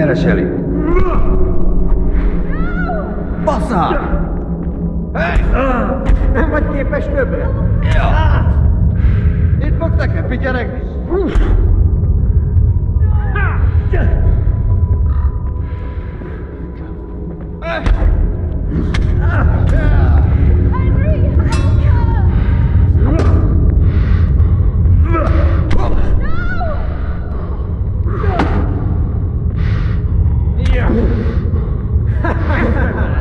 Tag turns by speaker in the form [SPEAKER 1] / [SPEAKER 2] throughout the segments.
[SPEAKER 1] kereseli? Basszál! Hey! Nem vagy képes többre? Itt fogsz nekem figyelegni?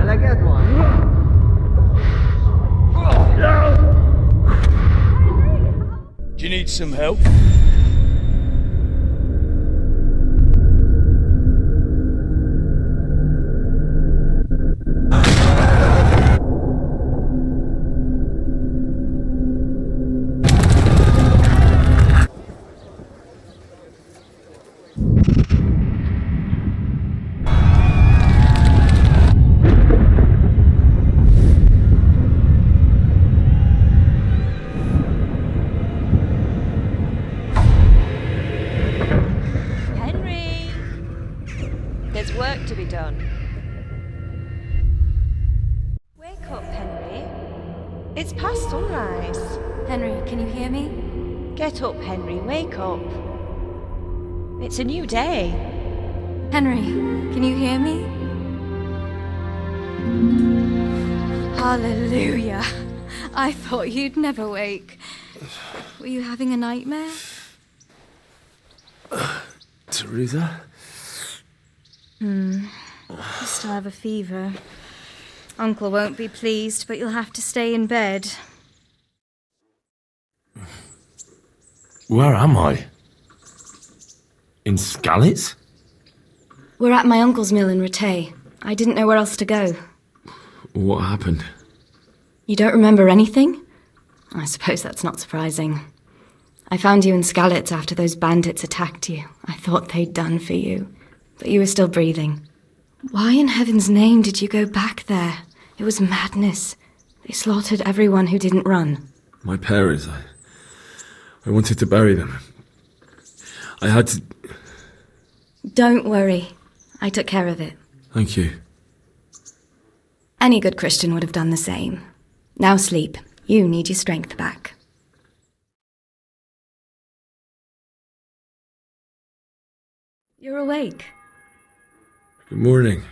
[SPEAKER 1] Eleged van?
[SPEAKER 2] Do you need some help?
[SPEAKER 3] There's work to be done. Wake up, Henry. It's past sunrise.
[SPEAKER 4] Henry, can you hear me?
[SPEAKER 3] Get up, Henry. Wake up. It's a new day.
[SPEAKER 4] Henry, can you hear me? Hallelujah. I thought you'd never wake. Were you having a nightmare?
[SPEAKER 5] Teresa?
[SPEAKER 4] You still have a fever. Uncle won't be pleased, but you'll have to stay in bed.
[SPEAKER 5] Where am I? In Skalitz?
[SPEAKER 4] We're at my uncle's mill in Rattay. I didn't know where else to go.
[SPEAKER 5] What happened?
[SPEAKER 4] You don't remember anything? I suppose that's not surprising. I found you in Skalitz after those bandits attacked you. I thought they'd done for you, but you were still breathing. Why in heaven's name did you go back there? It was madness. They slaughtered everyone who didn't run.
[SPEAKER 5] My parents, I wanted to bury them. I had to...
[SPEAKER 4] Don't worry. I took care of it.
[SPEAKER 5] Thank you.
[SPEAKER 4] Any good Christian would have done the same. Now sleep. You need your strength back. You're awake.
[SPEAKER 5] Good morning.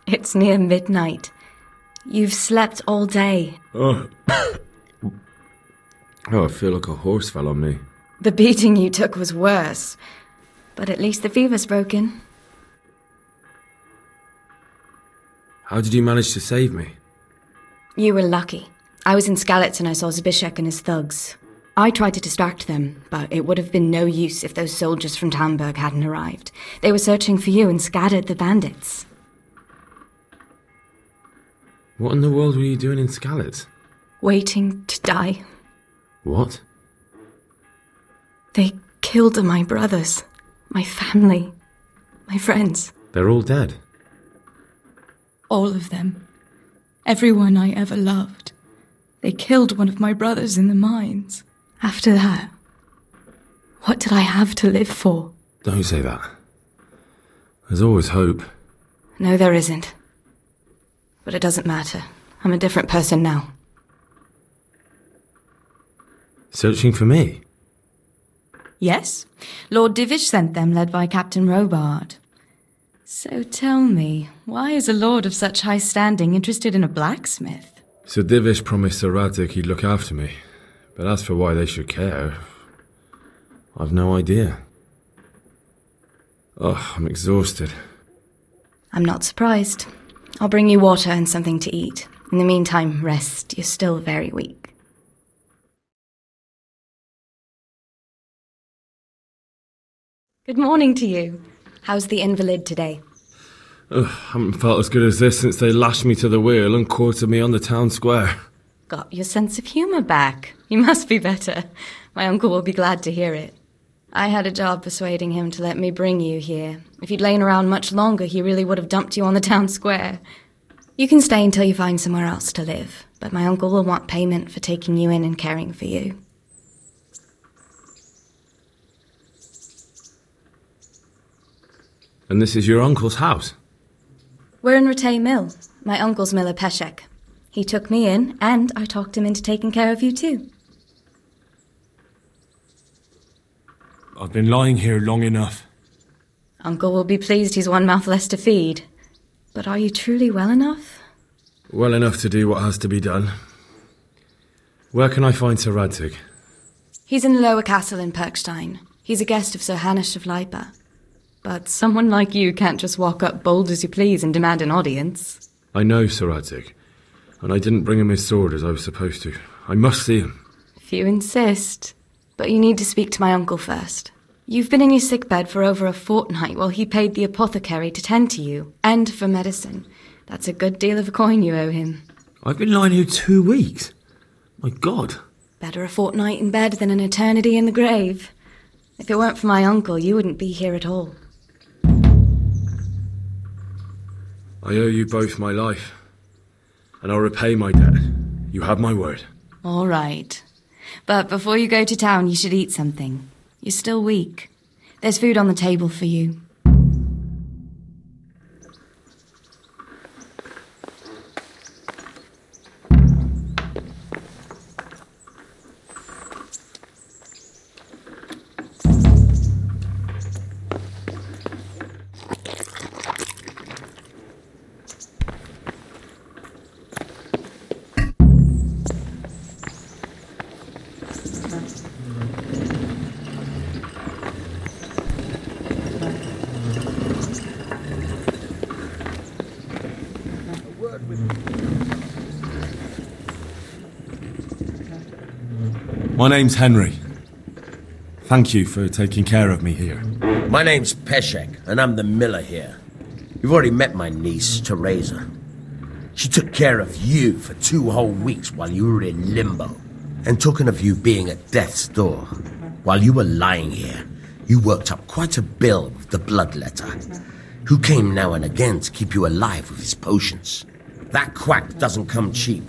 [SPEAKER 4] It's near midnight. You've slept all day.
[SPEAKER 5] Oh, I feel like a horse fell on me.
[SPEAKER 4] The beating you took was worse. But at least the fever's broken.
[SPEAKER 5] How did you manage to save me?
[SPEAKER 4] You were lucky. I was in Skalitz and I saw Zbyszek and his thugs. I tried to distract them, but it would have been no use if those soldiers from Tamberg hadn't arrived. They were searching for you and scattered the bandits.
[SPEAKER 5] What in the world were you doing in Skalitz?
[SPEAKER 4] Waiting to die.
[SPEAKER 5] What?
[SPEAKER 4] They killed my brothers, my family, my friends.
[SPEAKER 5] They're all dead.
[SPEAKER 6] All of them. Everyone I ever loved. They killed one of my brothers in the mines. After that, what did I have to live for?
[SPEAKER 5] Don't say that. There's always hope.
[SPEAKER 4] No, there isn't. But it doesn't matter. I'm a different person now.
[SPEAKER 5] Searching for me?
[SPEAKER 6] Yes. Lord Divish sent them, led by Captain Robard. So tell me, why is a lord of such high standing interested in a blacksmith?
[SPEAKER 5] So Divish promised Sir Radzik he'd look after me. But as for why they should care, I've no idea. Oh, I'm exhausted.
[SPEAKER 4] I'm not surprised. I'll bring you water and something to eat. In the meantime, rest. You're still very weak. Good morning to you. How's the invalid today?
[SPEAKER 5] Ugh, haven't felt as good as this since they lashed me to the wheel and quartered me on the town square.
[SPEAKER 4] Got your sense of humour back. You must be better. My uncle will be glad to hear it. I had a job persuading him to let me bring you here. If you'd lain around much longer, he really would have dumped you on the town square. You can stay until you find somewhere else to live, but my uncle will want payment for taking you in and caring for you.
[SPEAKER 5] And this is your uncle's house?
[SPEAKER 4] We're in Ratay Mill, my uncle's miller Peshek. He took me in, and I talked him into taking care of you too.
[SPEAKER 5] I've been lying here long enough.
[SPEAKER 4] Uncle will be pleased he's one mouth less to feed. But are you truly well enough?
[SPEAKER 5] Well enough to do what has to be done. Where can I find Sir Radtig?
[SPEAKER 4] He's in the lower castle in Perkstein. He's a guest of Sir Hanush of Leipa. But someone like you can't just walk up bold as you please and demand an audience.
[SPEAKER 5] I know Sir Radtig, and I didn't bring him his sword as I was supposed to. I must see him.
[SPEAKER 4] If you insist. But you need to speak to my uncle first. You've been in your sickbed for over a fortnight while he paid the apothecary to tend to you, and for medicine. That's a good deal of a coin you owe him.
[SPEAKER 5] I've been lying here 2 weeks. My God.
[SPEAKER 4] Better a fortnight in bed than an eternity in the grave. If it weren't for my uncle, you wouldn't be here at all.
[SPEAKER 5] I owe you both my life, and I'll repay my debt. You have my word.
[SPEAKER 4] All right. But before you go to town, you should eat something. You're still weak. There's food on the table for you.
[SPEAKER 5] My name's Henry. Thank you for taking care of me here.
[SPEAKER 7] My name's Peshek, and I'm the miller here. You've already met my niece, Teresa. She took care of you for 2 whole weeks while you were in limbo. And talking of you being at death's door, while you were lying here, you worked up quite a bill with the bloodletter, who came now and again to keep you alive with his potions. That quack doesn't come cheap.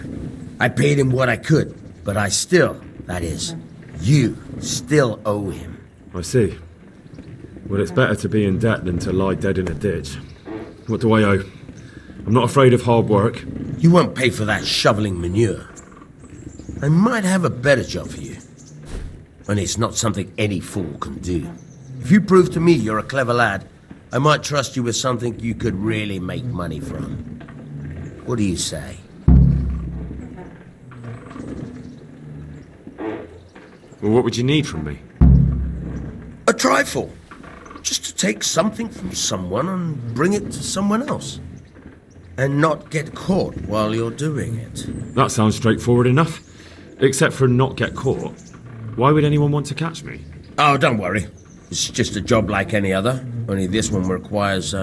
[SPEAKER 7] I paid him what I could, but I still, that is, you still owe him.
[SPEAKER 5] I see. Well, it's better to be in debt than to lie dead in a ditch. What do I owe? I'm not afraid of hard work.
[SPEAKER 7] You won't pay for that shoveling manure. I might have a better job for you. And it's not something any fool can do. If you prove to me you're a clever lad, I might trust you with something you could really make money from. What do you say?
[SPEAKER 5] Well, what would you need from me?
[SPEAKER 7] A trifle. Just to take something from someone and bring it to someone else. And not get caught while you're doing it.
[SPEAKER 5] That sounds straightforward enough. Except for not get caught. Why would anyone want to catch me?
[SPEAKER 7] Oh, don't worry. It's just a job like any other. Only this one requires,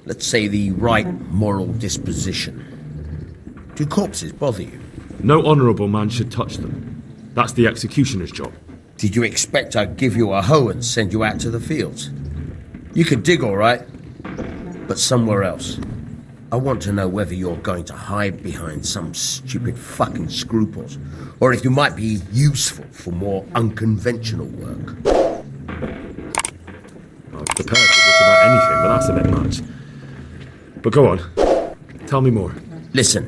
[SPEAKER 7] let's say, the right moral disposition. Do corpses bother you?
[SPEAKER 5] No honourable man should touch them. That's the executioner's job.
[SPEAKER 7] Did you expect I'd give you a hoe and send you out to the fields? You can dig all right, but somewhere else. I want to know whether you're going to hide behind some stupid fucking scruples, or if you might be useful for more unconventional work.
[SPEAKER 5] I'm prepared for just about anything, but that's a bit much. But go on. Tell me more.
[SPEAKER 7] Listen,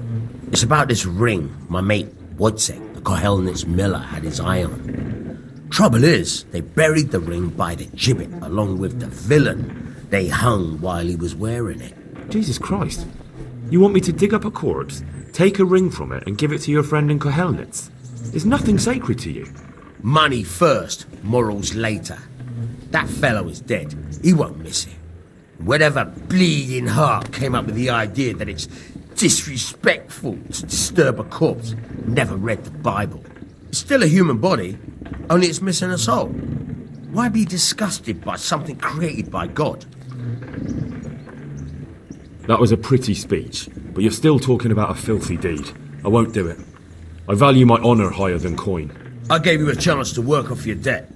[SPEAKER 7] it's about this ring my mate Wojciech, the Kohelnitz miller, had his eye on. Trouble is, they buried the ring by the gibbet along with the villain they hung while he was wearing it.
[SPEAKER 5] Jesus Christ. You want me to dig up a corpse, take a ring from it, and give it to your friend in Kohelnitz? Is nothing sacred to you?
[SPEAKER 7] Money first, morals later. That fellow is dead. He won't miss it. Whatever bleeding heart came up with the idea that it's disrespectful to disturb a corpse never read the Bible. It's still a human body, only it's missing a soul. Why be disgusted by something created by God?
[SPEAKER 5] That was a pretty speech, but you're still talking about a filthy deed. I won't do it. I value my honour higher than coin.
[SPEAKER 7] I gave you a chance to work off your debt.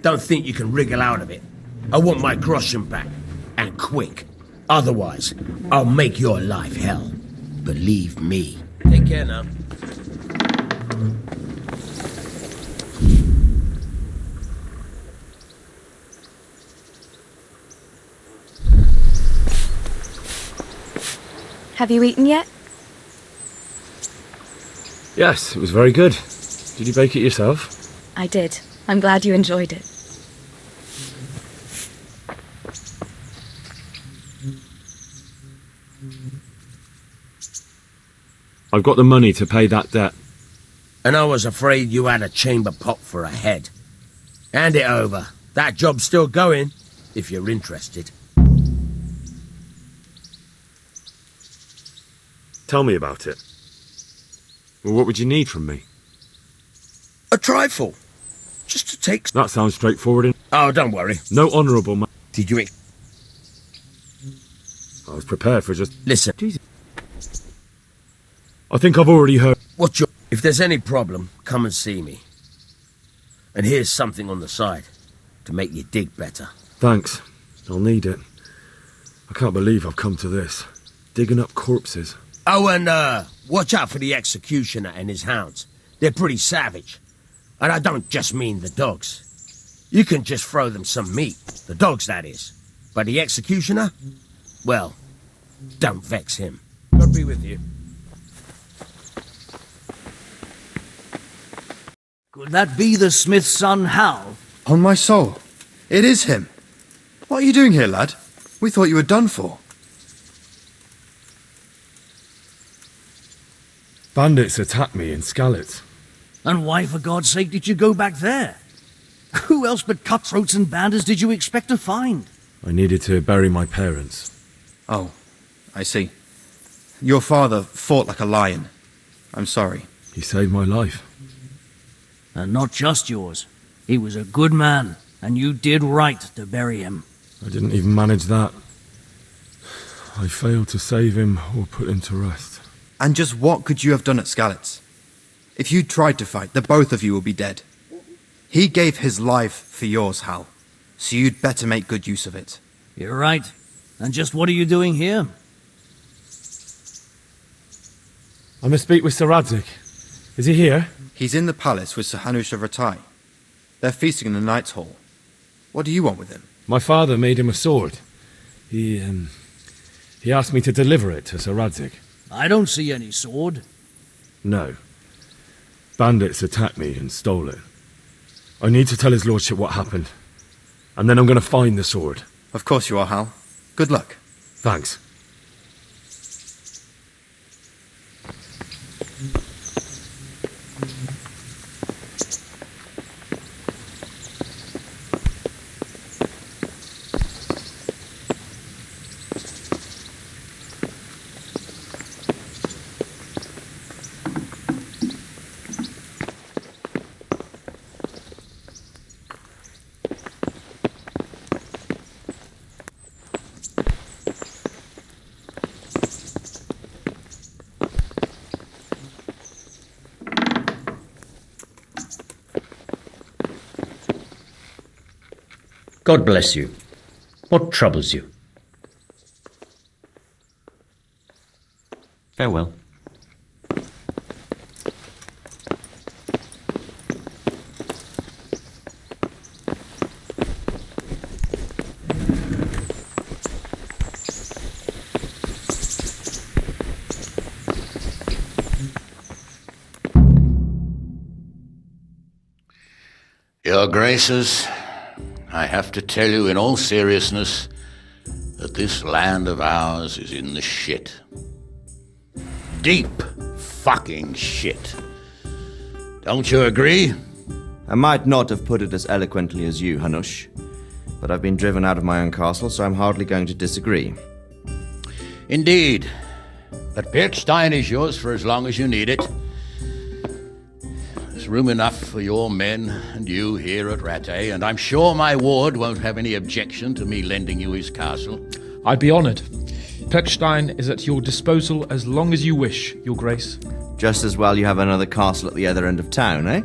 [SPEAKER 7] Don't think you can wriggle out of it. I want my groschen back, and quick. Otherwise, I'll make your life hell. Believe me. Take care now.
[SPEAKER 4] Have you eaten yet?
[SPEAKER 5] Yes, it was very good. Did you bake it yourself?
[SPEAKER 4] I did. I'm glad you enjoyed it.
[SPEAKER 5] I've got the money to pay that debt.
[SPEAKER 7] And I was afraid you had a chamber pot for a head. Hand it over. That job's still going, if you're interested.
[SPEAKER 5] Tell me about it. Well, what would you need from me?
[SPEAKER 7] A trifle. Just to take...
[SPEAKER 5] That sounds straightforward.
[SPEAKER 7] Oh, don't worry.
[SPEAKER 5] No honourable man.
[SPEAKER 7] Did you...
[SPEAKER 5] I was prepared for just...
[SPEAKER 7] Listen.
[SPEAKER 5] Jesus. I think I've already heard...
[SPEAKER 7] What's your... If there's any problem, come and see me. And here's something on the side to make you dig better.
[SPEAKER 5] Thanks. I'll need it. I can't believe I've come to this. Digging up corpses.
[SPEAKER 7] Oh, and watch out for the executioner and his hounds. They're pretty savage. And I don't just mean the dogs. You can just throw them some meat. The dogs, that is. But the executioner? Well, don't vex him. God be with you.
[SPEAKER 8] Could that be the smith's son, Hal?
[SPEAKER 1] On my soul. It is him. What are you doing here, lad? We thought you were done for.
[SPEAKER 5] Bandits attacked me in Skalitz.
[SPEAKER 8] And why, for God's sake, did you go back there? Who else but cutthroats and bandits did you expect to find?
[SPEAKER 5] I needed to bury my parents.
[SPEAKER 1] Oh, I see. Your father fought like a lion. I'm sorry.
[SPEAKER 5] He saved my life.
[SPEAKER 8] And not just yours. He was a good man, and you did right to bury him.
[SPEAKER 5] I didn't even manage that. I failed to save him or put him to rest.
[SPEAKER 1] And just what could you have done at Skalitz? If you tried to fight, the both of you will be dead. He gave his life for yours, Hal. So you'd better make good use of it.
[SPEAKER 8] You're right. And just what are you doing here?
[SPEAKER 5] I must speak with Sir Radzig. Is he here?
[SPEAKER 1] He's in the palace with Sir Hanush of Ratai. They're feasting in the Knight's Hall. What do you want with him?
[SPEAKER 5] My father made him a sword. He asked me to deliver it to Sir Radzig.
[SPEAKER 8] I don't see any sword.
[SPEAKER 5] No. Bandits attacked me and stole it. I need to tell his lordship what happened. And then I'm going to find the sword.
[SPEAKER 1] Of course you are, Hal. Good luck.
[SPEAKER 5] Thanks.
[SPEAKER 9] God bless you. What troubles you? Farewell.
[SPEAKER 2] Your Graces, I have to tell you in all seriousness that this land of ours is in the shit. Deep fucking shit. Don't you agree?
[SPEAKER 10] I might not have put it as eloquently as you, Hanush, but I've been driven out of my own castle, so I'm hardly going to disagree.
[SPEAKER 2] Indeed. But Birkstein is yours for as long as you need it. There's room enough for your men and you here at Rattay, and I'm sure my ward won't have any objection to me lending you his castle.
[SPEAKER 11] I'd be honoured. Birkstein is at your disposal as long as you wish, Your Grace.
[SPEAKER 10] Just as well you have another castle at the other end of town, eh?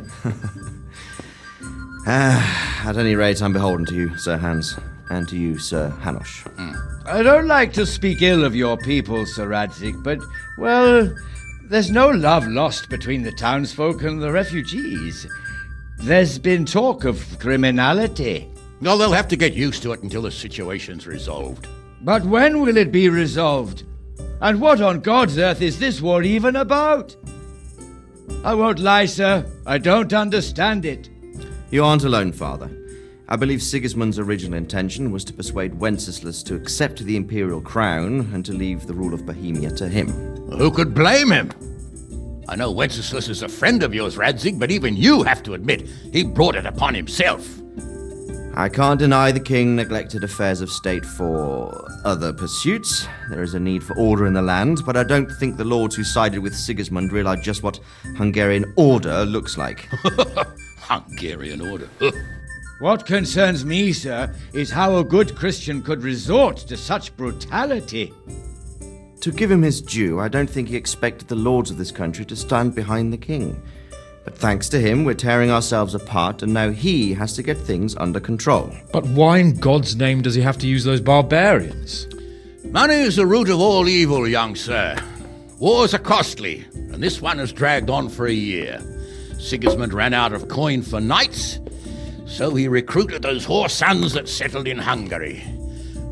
[SPEAKER 10] At any rate, I'm beholden to you, Sir Hans, and to you, Sir Hanush.
[SPEAKER 12] I don't like to speak ill of your people, Sir Radzig, but, well, there's no love lost between the townsfolk and the refugees. There's been talk of criminality.
[SPEAKER 2] Well, they'll have to get used to it until the situation's resolved.
[SPEAKER 12] But when will it be resolved? And what on God's earth is this war even about? I won't lie, sir. I don't understand it.
[SPEAKER 10] You aren't alone, Father. I believe Sigismund's original intention was to persuade Wenceslas to accept the imperial crown and to leave the rule of Bohemia to him.
[SPEAKER 2] Who could blame him? I know Wenceslas is a friend of yours, Radzig, but even you have to admit he brought it upon himself.
[SPEAKER 10] I can't deny the king neglected affairs of state for other pursuits. There is a need for order in the land, but I don't think the lords who sided with Sigismund realized just what Hungarian order looks like.
[SPEAKER 2] Hungarian order.
[SPEAKER 12] What concerns me, sir, is how a good Christian could resort to such brutality.
[SPEAKER 10] To give him his due, I don't think he expected the lords of this country to stand behind the king. But thanks to him, we're tearing ourselves apart, and now he has to get things under control.
[SPEAKER 11] But why in God's name does he have to use those barbarians?
[SPEAKER 2] Money is the root of all evil, young sir. Wars are costly, and this one has dragged on for a year. Sigismund ran out of coin for knights, so he recruited those whore sons that settled in Hungary.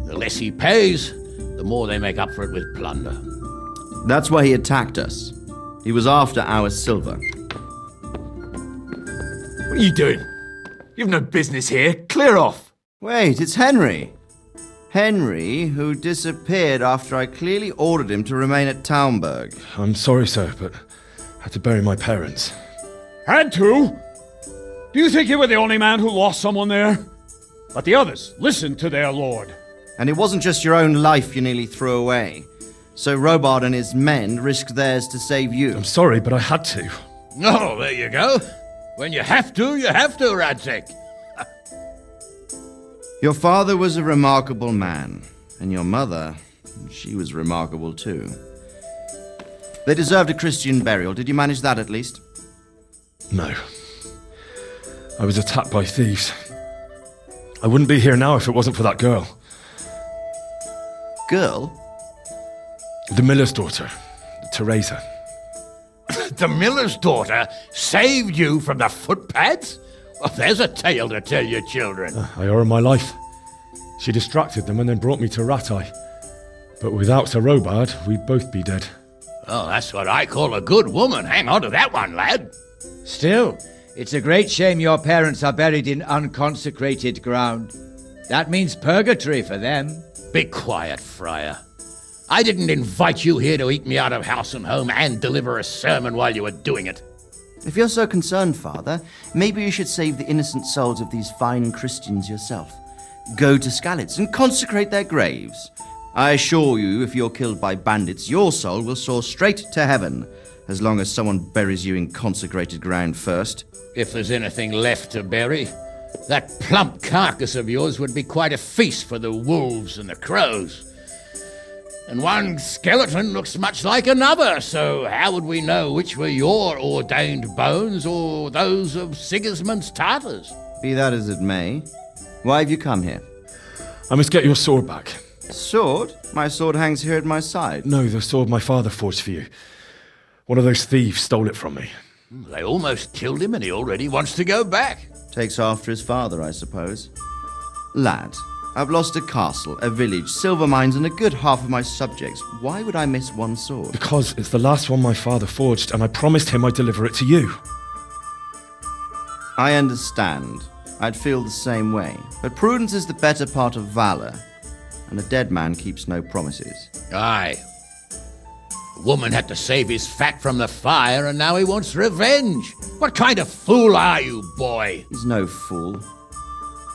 [SPEAKER 2] The less he pays, the more they make up for it with plunder.
[SPEAKER 10] That's why he attacked us. He was after our silver.
[SPEAKER 5] What are you doing? You've no business here. Clear off.
[SPEAKER 10] Wait, it's Henry. Henry, who disappeared after I clearly ordered him to remain at Taumberg.
[SPEAKER 5] I'm sorry, sir, but I had to bury my parents.
[SPEAKER 13] Had to? Do you think you were the only man who lost someone there? But the others listened to their lord.
[SPEAKER 10] And it wasn't just your own life you nearly threw away. So Robard and his men risked theirs to save you.
[SPEAKER 5] I'm sorry, but I had to.
[SPEAKER 2] Oh, there you go. When you have to, Radzig.
[SPEAKER 10] Your father was a remarkable man, and your mother, she was remarkable too. They deserved a Christian burial. Did you manage that at least?
[SPEAKER 5] No. I was attacked by thieves. I wouldn't be here now if it wasn't for that girl.
[SPEAKER 10] Girl?
[SPEAKER 5] The miller's daughter, Teresa.
[SPEAKER 2] The miller's daughter saved you from the footpads? Well, there's a tale to tell your children.
[SPEAKER 5] I owe her my life. She distracted them and then brought me to Ratai. But without Sir Robard, we'd both be dead.
[SPEAKER 2] Oh, that's what I call a good woman. Hang on to that one, lad.
[SPEAKER 12] Still, it's a great shame your parents are buried in unconsecrated ground. That means purgatory for them.
[SPEAKER 2] Be quiet, friar. I didn't invite you here to eat me out of house and home and deliver a sermon while you were doing it.
[SPEAKER 10] If you're so concerned, Father, maybe you should save the innocent souls of these fine Christians yourself. Go to Skalitz and consecrate their graves. I assure you, if you're killed by bandits, your soul will soar straight to heaven, as long as someone buries you in consecrated ground first.
[SPEAKER 2] If there's anything left to bury, that plump carcass of yours would be quite a feast for the wolves and the crows. And one skeleton looks much like another, so how would we know which were your ordained bones or those of Sigismund's Tartars?
[SPEAKER 10] Be that as it may, why have you come here?
[SPEAKER 5] I must get your sword back.
[SPEAKER 10] Sword? My sword hangs here at my side.
[SPEAKER 5] No, the sword my father forged for you. One of those thieves stole it from me.
[SPEAKER 2] They almost killed him and he already wants to go back.
[SPEAKER 10] Takes after his father, I suppose. Lad, I've lost a castle, a village, silver mines, and a good half of my subjects. Why would I miss one sword?
[SPEAKER 5] Because it's the last one my father forged, and I promised him I'd deliver it to you.
[SPEAKER 10] I understand. I'd feel the same way. But prudence is the better part of valor, and a dead man keeps no promises.
[SPEAKER 2] Aye. The woman had to save his fat from the fire, and now he wants revenge. What kind of fool are you, boy?
[SPEAKER 10] He's no fool.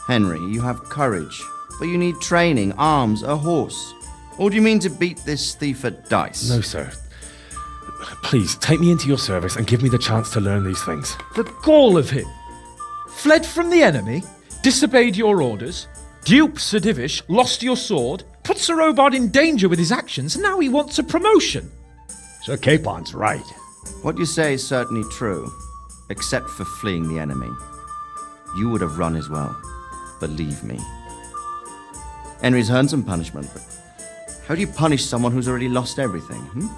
[SPEAKER 10] Henry, you have courage, but you need training, arms, a horse. Or do you mean to beat this thief at dice?
[SPEAKER 5] No, sir. Please, take me into your service and give me the chance to learn these things.
[SPEAKER 11] The gall of him! Fled from the enemy, disobeyed your orders, duped Sir Divish, lost your sword, put Sir Robard in danger with his actions, and now he wants a promotion.
[SPEAKER 13] Sir Capon's right.
[SPEAKER 10] What you say is certainly true, except for fleeing the enemy. You would have run as well, believe me. Henry's earned some punishment, but how do you punish someone who's already lost everything,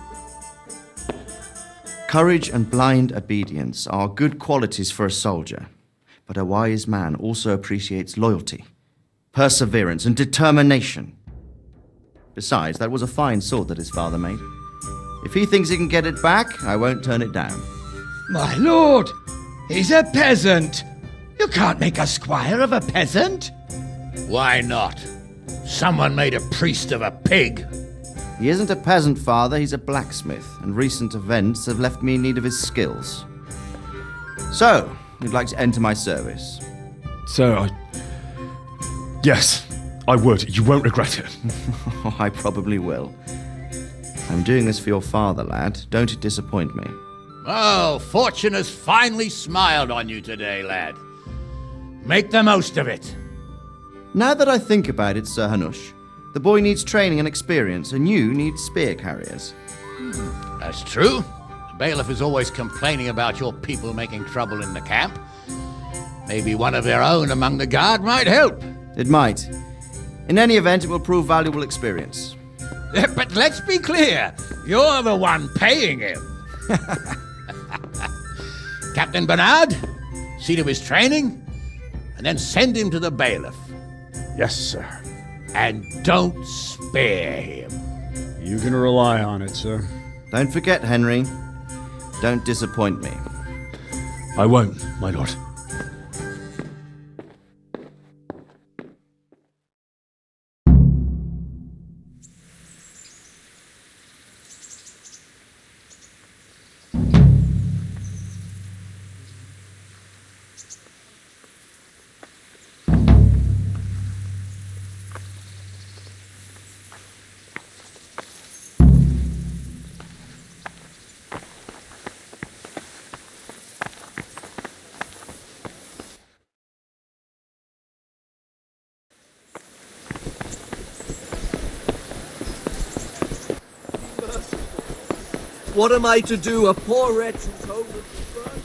[SPEAKER 10] Courage and blind obedience are good qualities for a soldier, but a wise man also appreciates loyalty, perseverance, and determination. Besides, that was a fine sword that his father made. If he thinks he can get it back, I won't turn it down.
[SPEAKER 12] My lord, he's a peasant. You can't make a squire of a peasant.
[SPEAKER 2] Why not? Someone made a priest of a pig.
[SPEAKER 10] He isn't a peasant, Father, he's a blacksmith, and recent events have left me in need of his skills. So, you'd like to enter my service?
[SPEAKER 5] Sir, Yes, I would. You won't regret it.
[SPEAKER 10] Oh, I probably will. I'm doing this for your father, lad. Don't disappoint me.
[SPEAKER 2] Oh, fortune has finally smiled on you today, lad. Make the most of it.
[SPEAKER 10] Now that I think about it, Sir Hanush, the boy needs training and experience, and you need spear carriers.
[SPEAKER 2] That's true. The bailiff is always complaining about your people making trouble in the camp. Maybe one of their own among the guard might help.
[SPEAKER 10] It might. In any event, it will prove valuable experience.
[SPEAKER 2] But let's be clear. You're the one paying him. Captain Bernard, see to his training, and then send him to the bailiff.
[SPEAKER 13] Yes, sir.
[SPEAKER 2] And don't spare him.
[SPEAKER 13] You can rely on it, sir.
[SPEAKER 10] Don't forget, Henry. Don't disappoint me.
[SPEAKER 5] I won't, my lord.
[SPEAKER 14] What am I to do? A poor wretch whose home was burned?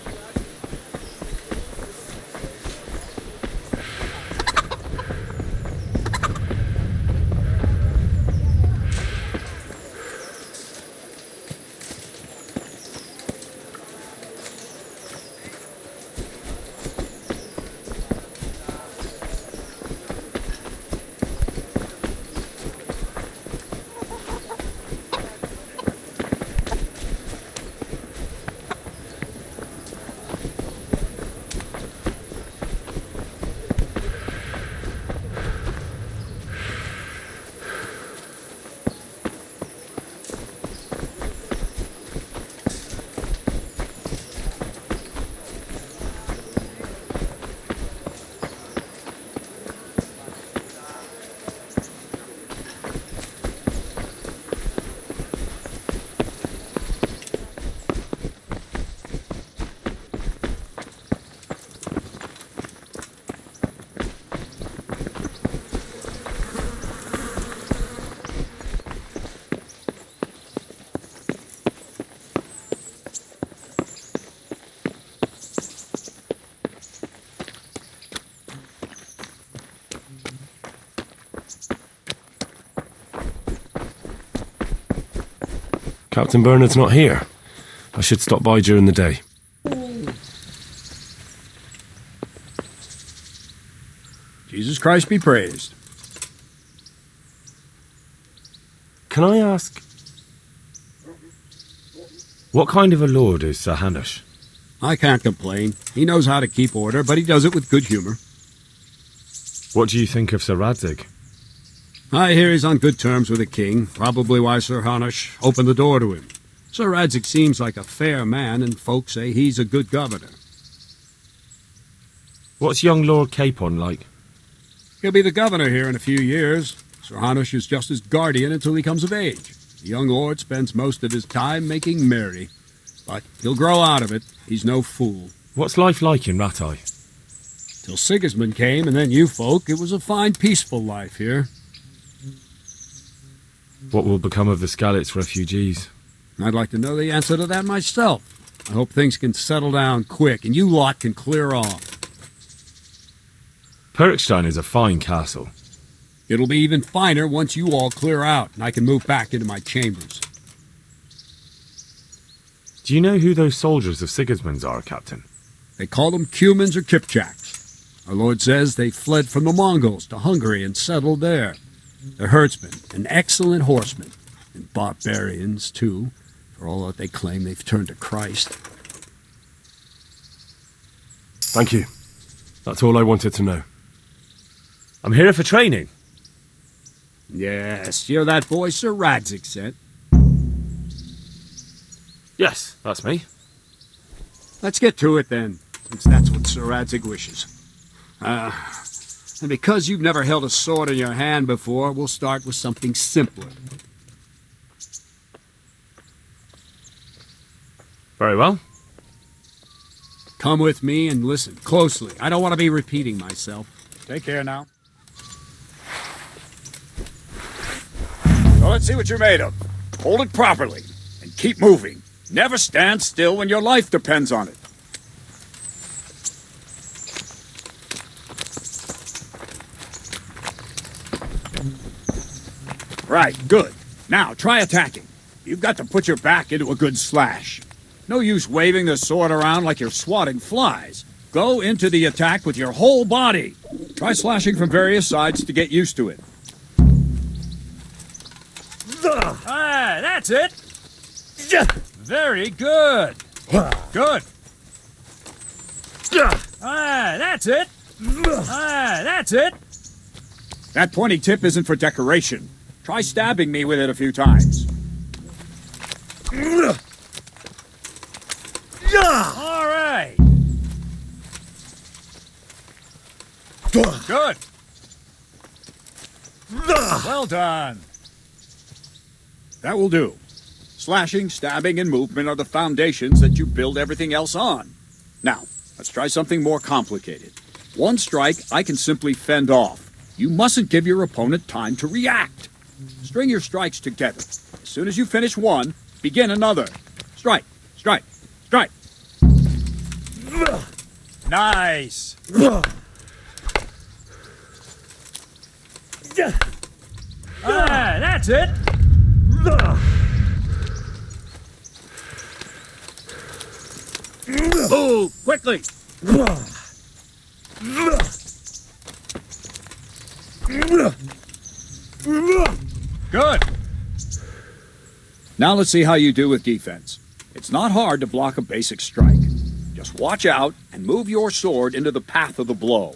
[SPEAKER 5] Captain Bernard's not here. I should stop by during the day.
[SPEAKER 13] Jesus Christ be praised.
[SPEAKER 5] Can I ask, what kind of a lord is Sir Hanush?
[SPEAKER 13] I can't complain. He knows how to keep order, but he does it with good humour.
[SPEAKER 5] What do you think of Sir Radzig?
[SPEAKER 13] I hear he's on good terms with the king, probably why Sir Hanush opened the door to him. Sir Radzig seems like a fair man, and folk say he's a good governor.
[SPEAKER 5] What's young Lord Capon like?
[SPEAKER 13] He'll be the governor here in a few years. Sir Hanush is just his guardian until he comes of age. The young lord spends most of his time making merry. But he'll grow out of it. He's no fool.
[SPEAKER 5] What's life like in Rattay?
[SPEAKER 13] Till Sigismund came, and then you folk, it was a fine, peaceful life here.
[SPEAKER 5] What will become of the Skalitz refugees?
[SPEAKER 13] I'd like to know the answer to that myself. I hope things can settle down quick, and you lot can clear off.
[SPEAKER 5] Perkstein is a fine castle.
[SPEAKER 13] It'll be even finer once you all clear out, and I can move back into my chambers.
[SPEAKER 5] Do you know who those soldiers of Sigismund's are, Captain?
[SPEAKER 13] They call them Cumans or Kipchaks. Our lord says they fled from the Mongols to Hungary and settled there. They're herdsmen and excellent horsemen, and barbarians, too. For all that they claim they've turned to Christ.
[SPEAKER 5] Thank you. That's all I wanted to know. I'm here for training.
[SPEAKER 13] Yes, you're that boy Sir Radzik sent.
[SPEAKER 5] Yes, that's me.
[SPEAKER 13] Let's get to it then, since that's what Sir Radzik wishes. And because you've never held a sword in your hand before, we'll start with something simpler.
[SPEAKER 5] Very well.
[SPEAKER 13] Come with me and listen closely. I don't want to be repeating myself. Take care now. So let's see what you're made of. Hold it properly and keep moving. Never stand still when your life depends on it. Right, good. Now, try attacking. You've got to put your back into a good slash. No use waving the sword around like you're swatting flies. Go into the attack with your whole body. Try slashing from various sides to get used to it. Ah, that's it. Very good. Good. Ah, that's it. Ah, that's it. That pointy tip isn't for decoration. Try stabbing me with it a few times. All right. Good. Well done. That will do. Slashing, stabbing, and movement are the foundations that you build everything else on. Now, let's try something more complicated. One strike I can simply fend off. You mustn't give your opponent time to react. String your strikes together. As soon as you finish one, begin another. Strike, strike, strike. Nice. Ah, that's it. Oh, quickly. Good. Now let's see how you do with defense. It's not hard to block a basic strike. Just watch out and move your sword into the path of the blow.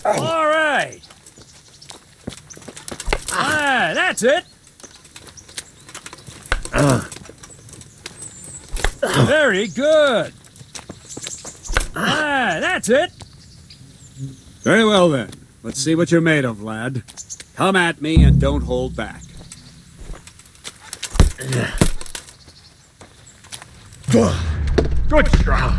[SPEAKER 13] All right. Ah, that's it. Very good. Ah, that's it. Very well then. Let's see what you're made of, lad. Come at me and don't hold back. Good strike.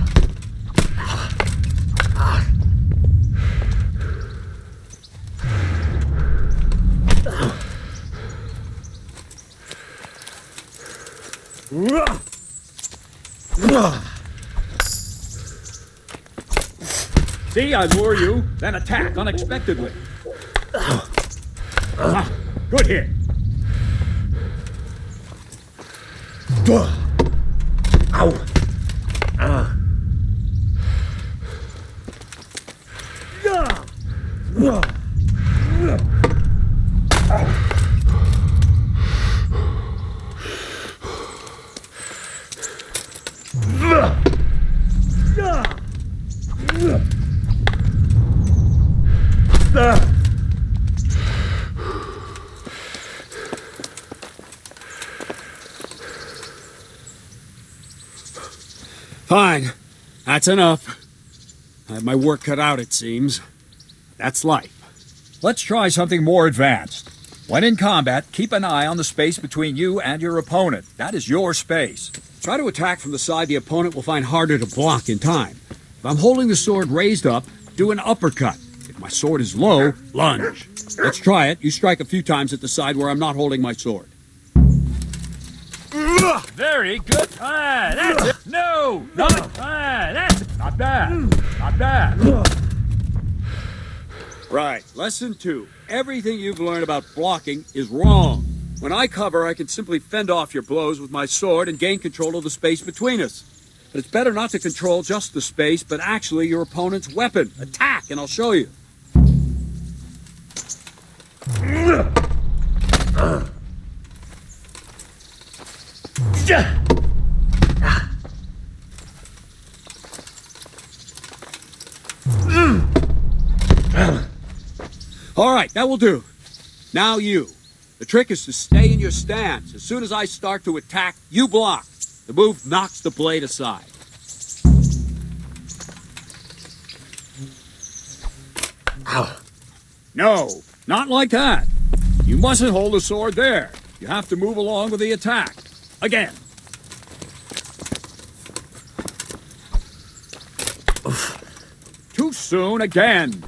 [SPEAKER 13] See, I lure you, then attack unexpectedly. Good hit. Ow. Fine. That's enough. I have my work cut out, it seems. That's life. Let's try something more advanced. When in combat, keep an eye on the space between you and your opponent. That is your space. Try to attack from the side the opponent will find harder to block in time. If I'm holding the sword raised up, do an uppercut. If my sword is low, lunge. Let's try it. You strike a few times at the side where I'm not holding my sword. Very good. Ah, that's it. No, not. Ah, that's it. Not bad. Not bad. Right. Lesson 2. Everything you've learned about blocking is wrong. When I cover, I can simply fend off your blows with my sword and gain control of the space between us. But it's better not to control just the space, but actually your opponent's weapon. Attack, and I'll show you. All right, that will do. Now you. The trick is to stay in your stance. As soon as I start to attack, you block. The move knocks the blade aside.
[SPEAKER 5] Ow.
[SPEAKER 13] No, not like that. You mustn't hold the sword there. You have to move along with the attack. Again. Too soon again.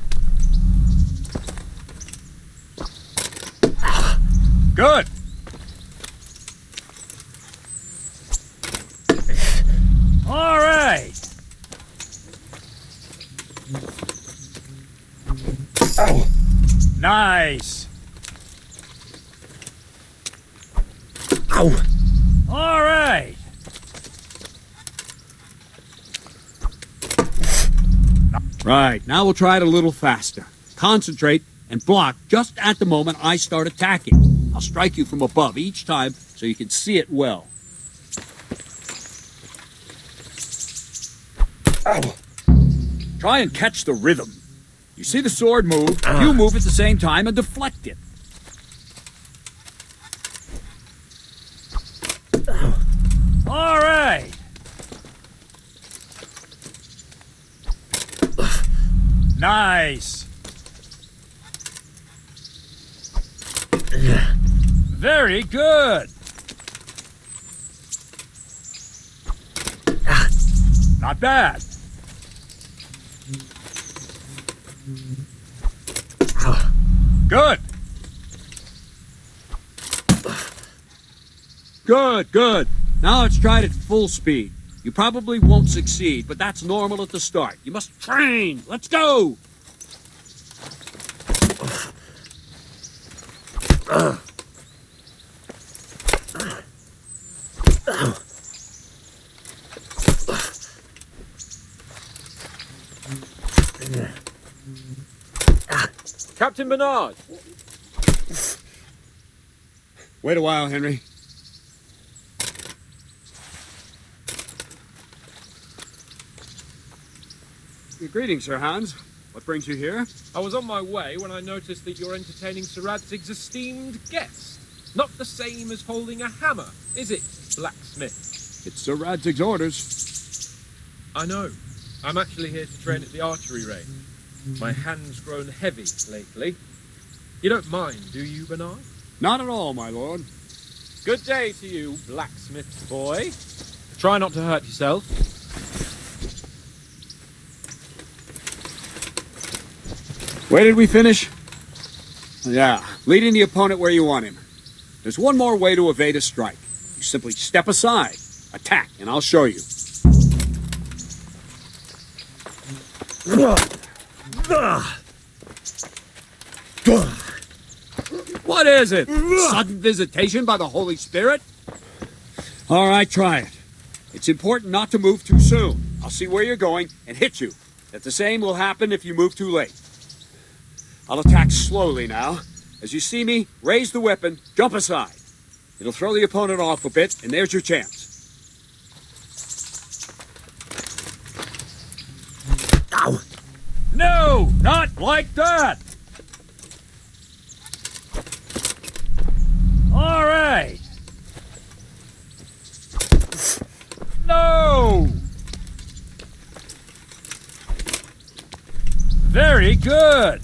[SPEAKER 13] Good. All right.
[SPEAKER 5] Ow.
[SPEAKER 13] Nice.
[SPEAKER 5] Ow.
[SPEAKER 13] All right. Right, now we'll try it a little faster. Concentrate and block just at the moment I start attacking. I'll strike you from above each time so you can see it well.
[SPEAKER 5] Ow.
[SPEAKER 13] Try and catch the rhythm. You see the sword move, you move at the same time and deflect it. All right. Nice. Very good. Not bad. Good. Good, good. Now let's try it at full speed. You probably won't succeed, but that's normal at the start. You must train. Let's go.
[SPEAKER 14] Captain Bernard!
[SPEAKER 13] Wait a while, Henry. Greetings, Sir Hans. What brings you here?
[SPEAKER 11] I was on my way when I noticed that you're entertaining Sir Radzig's esteemed guest. Not the same as holding a hammer, is it, blacksmith?
[SPEAKER 13] It's Sir Radzig's orders.
[SPEAKER 11] I know. I'm actually here to train at the archery range. My hand's grown heavy lately. You don't mind, do you, Bernard?
[SPEAKER 13] Not at all, my lord.
[SPEAKER 11] Good day to you, blacksmith boy. Try not to hurt yourself.
[SPEAKER 13] Where did we finish? Yeah, leading the opponent where you want him. There's one more way to evade a strike. You simply step aside, attack, and I'll show you. What is it? Sudden visitation by the Holy Spirit? All right, try it. It's important not to move too soon. I'll see where you're going and hit you. That the same will happen if you move too late. I'll attack slowly now. As you see me, raise the weapon, jump aside. It'll throw the opponent off a bit, and there's your chance. Ow! No, not like that! All right. No! Very good.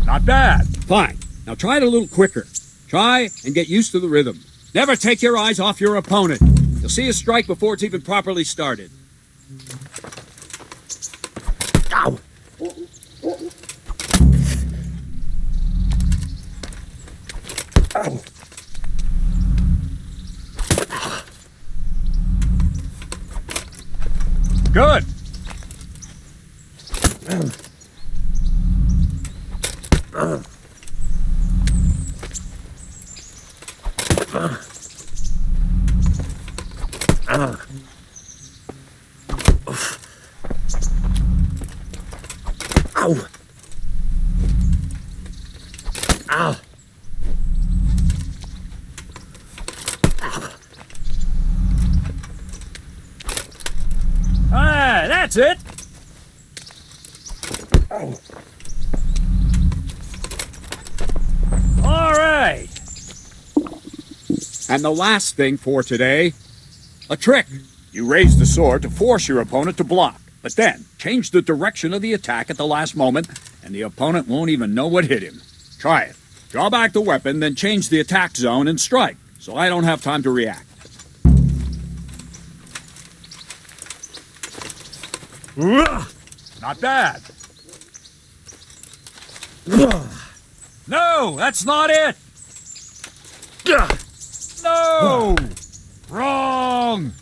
[SPEAKER 13] Not bad. Fine. Now try it a little quicker. Try and get used to the rhythm. Never take your eyes off your opponent. You'll see a strike before it's even properly started. Ow! Ow! Good. Ow. Ow.
[SPEAKER 8] That's it. All right.
[SPEAKER 13] And the last thing for today, a trick. You raise the sword to force your opponent to block, but then change the direction of the attack at the last moment, and the opponent won't even know what hit him. Try it. Draw back the weapon, then change the attack zone and strike, so I don't have time to react. Not bad.
[SPEAKER 8] No, that's not it. No! Wrong!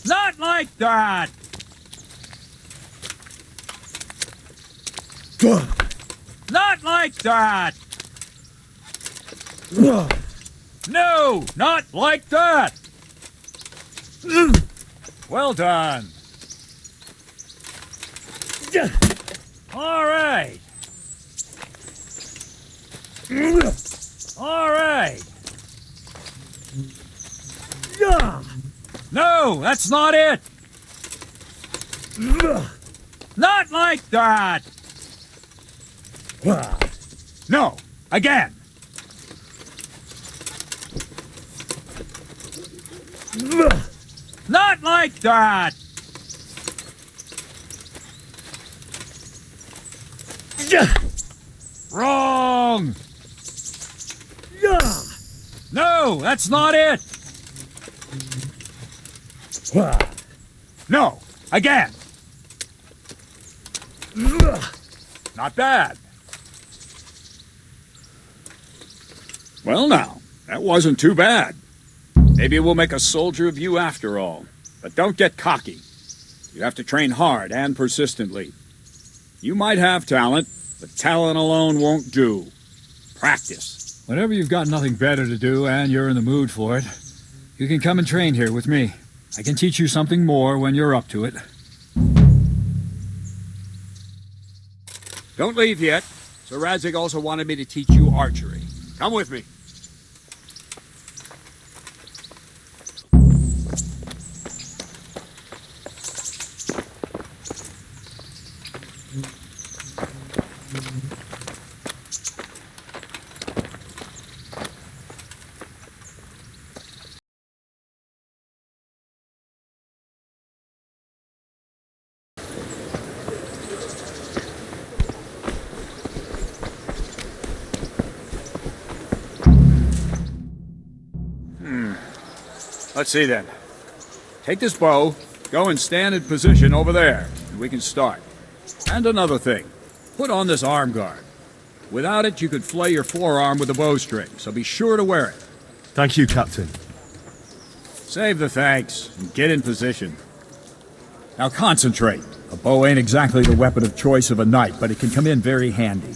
[SPEAKER 8] Not like that! Not like that! No, not like that! Well done. All right. All right. No, that's not it. Not like that. No, again. Not like that. Wrong. No, that's not it. No, again. Not bad.
[SPEAKER 13] Well now, that wasn't too bad. Maybe we'll make a soldier of you after all. But don't get cocky. You have to train hard and persistently. You might have talent, but talent alone won't do. Practice.
[SPEAKER 15] Whenever you've got nothing better to do and you're in the mood for it, you can come and train here with me. I can teach you something more when you're up to it.
[SPEAKER 13] Don't leave yet. Sir Radzig also wanted me to teach you archery. Come with me. Let's see then. Take this bow, go and stand in position over there, and we can start. And another thing, put on this arm guard. Without it, you could flay your forearm with a bowstring, so be sure to wear it.
[SPEAKER 5] Thank you, Captain.
[SPEAKER 13] Save the thanks, and get in position. Now concentrate. A bow ain't exactly the weapon of choice of a knight, but it can come in very handy.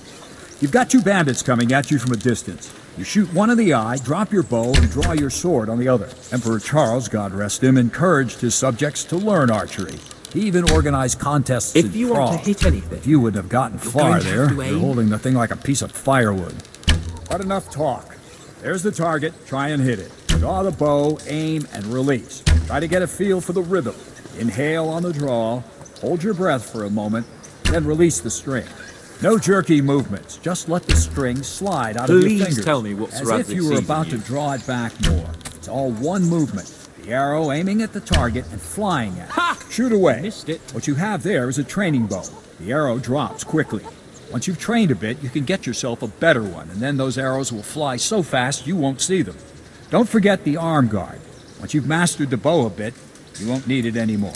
[SPEAKER 13] You've got two bandits coming at you from a distance. You shoot one in the eye, drop your bow, and draw your sword on the other. Emperor Charles, God rest him, encouraged his subjects to learn archery. He even organized contests in
[SPEAKER 14] If you want to
[SPEAKER 13] Prague.
[SPEAKER 14] hit anything,
[SPEAKER 13] If you wouldn't have gotten far
[SPEAKER 14] going to
[SPEAKER 13] there,
[SPEAKER 14] have to
[SPEAKER 13] you're
[SPEAKER 14] aim.
[SPEAKER 13] holding the thing like a piece of firewood. But enough talk. There's the target. Try and hit it. Draw the bow, aim, and release. Try to get a feel for the rhythm. Inhale on the draw, hold your breath for a moment, then release the string. No jerky movements. Just let the string slide out of your
[SPEAKER 14] Please
[SPEAKER 13] fingers.
[SPEAKER 14] tell me what
[SPEAKER 13] as
[SPEAKER 14] Sir
[SPEAKER 13] if
[SPEAKER 14] Radzig
[SPEAKER 13] you were
[SPEAKER 14] sees in
[SPEAKER 13] about
[SPEAKER 14] you.
[SPEAKER 13] to draw it back more. It's all one movement. The arrow aiming at the target and flying at it.
[SPEAKER 14] Ha!
[SPEAKER 13] Shoot away.
[SPEAKER 14] Missed it.
[SPEAKER 13] What you have there is a training bow. The arrow drops quickly. Once you've trained a bit, you can get yourself a better one, and then those arrows will fly so fast you won't see them. Don't forget the arm guard. Once you've mastered the bow a bit, you won't need it anymore.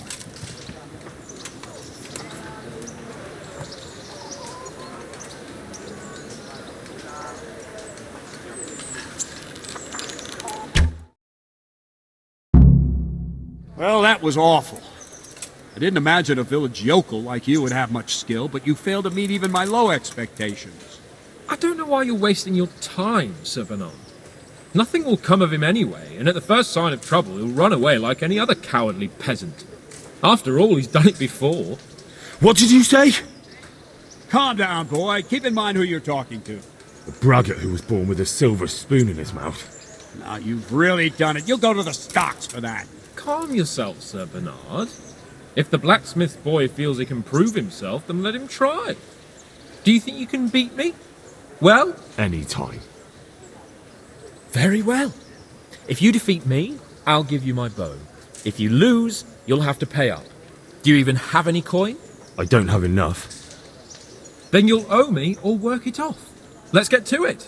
[SPEAKER 13] Well, that was awful. I didn't imagine a village yokel like you would have much skill, but you failed to meet even my low expectations.
[SPEAKER 16] I don't know why you're wasting your time, Sir Vernon. Nothing will come of him anyway, and at the first sign of trouble he'll run away like any other cowardly peasant. After all, he's done it before.
[SPEAKER 5] What did you say?
[SPEAKER 13] Calm down, boy. Keep in mind who you're talking to.
[SPEAKER 5] The braggart who was born with a silver spoon in his mouth.
[SPEAKER 13] Now, you've really done it. You'll go to the stocks for that.
[SPEAKER 16] Calm yourself, Sir Bernard. If the blacksmith boy feels he can prove himself, then let him try. Do you think you can beat me? Well?
[SPEAKER 5] Any time.
[SPEAKER 16] Very well. If you defeat me, I'll give you my bow. If you lose, you'll have to pay up. Do you even have any coin?
[SPEAKER 5] I don't have enough.
[SPEAKER 16] Then you'll owe me or work it off. Let's get to it.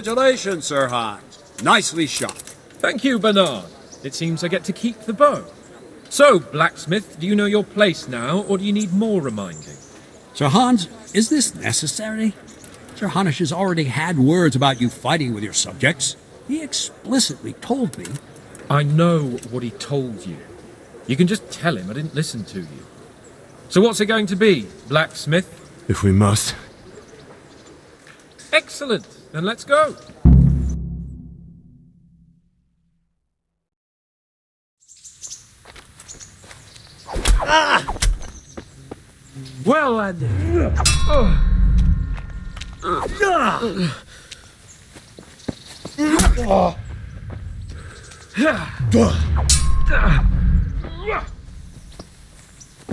[SPEAKER 13] Congratulations, Sir Hans. Nicely shot.
[SPEAKER 16] Thank you, Bernard. It seems I get to keep the bow. So, blacksmith, do you know your place now, or do you need more reminding?
[SPEAKER 13] Sir Hans, is this necessary? Sir Hanush has already had words about you fighting with your subjects. He explicitly told me.
[SPEAKER 16] I know what he told you. You can just tell him I didn't listen to you. So what's it going to be, blacksmith?
[SPEAKER 5] If we must.
[SPEAKER 16] Excellent. Then let's go.
[SPEAKER 8] Ah! Well, Andy.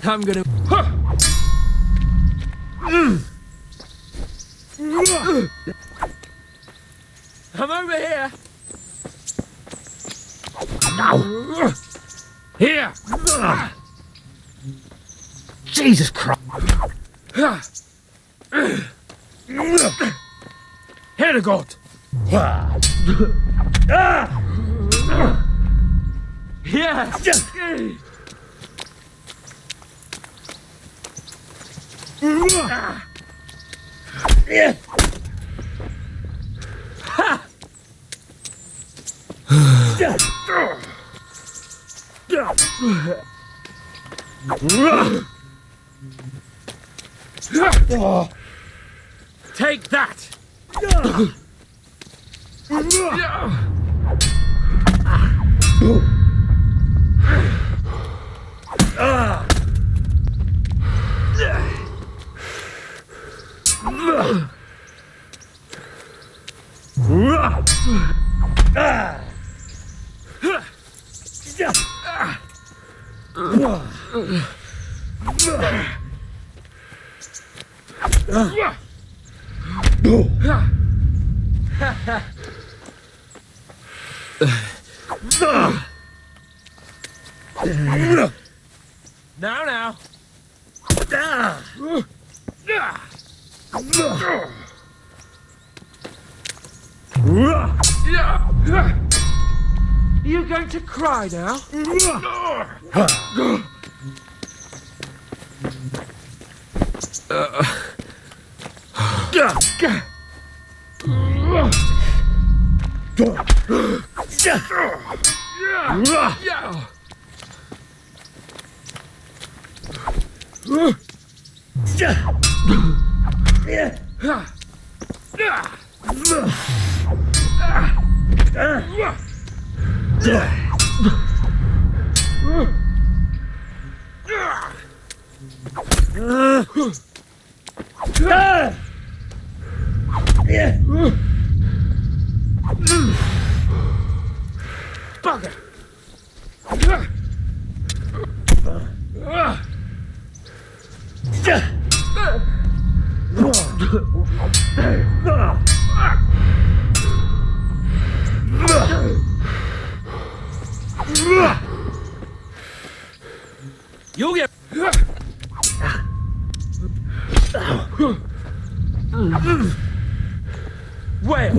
[SPEAKER 8] I'm gonna. I'm over here. Now. Here. Jesus Christ. Here to God. Yeah. Yeah. Take that! Now. You going to cry now? Bugger!
[SPEAKER 16] You'll get... Where?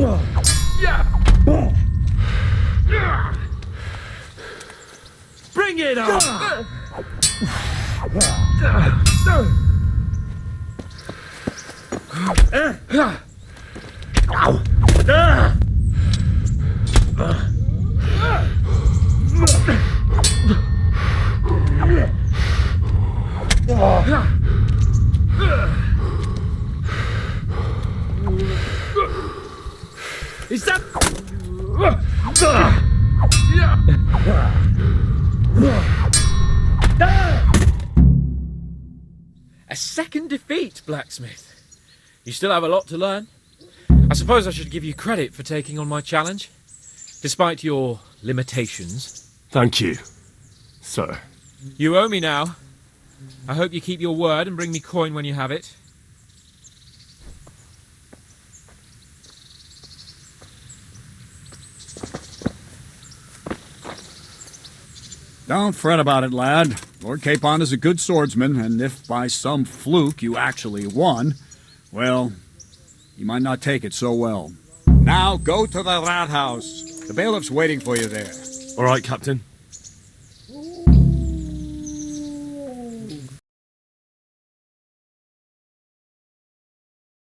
[SPEAKER 16] Bring it on! Is that... A second defeat, blacksmith. You still have a lot to learn. I suppose I should give you credit for taking on my challenge, despite your limitations.
[SPEAKER 5] Thank you, sir.
[SPEAKER 16] You owe me now. I hope you keep your word and bring me coin when you have it.
[SPEAKER 13] Don't fret about it, lad. Lord Capon is a good swordsman, and if by some fluke you actually won, well, you might not take it so well. Now go to the rat house. The bailiff's waiting for you there.
[SPEAKER 5] All right, Captain.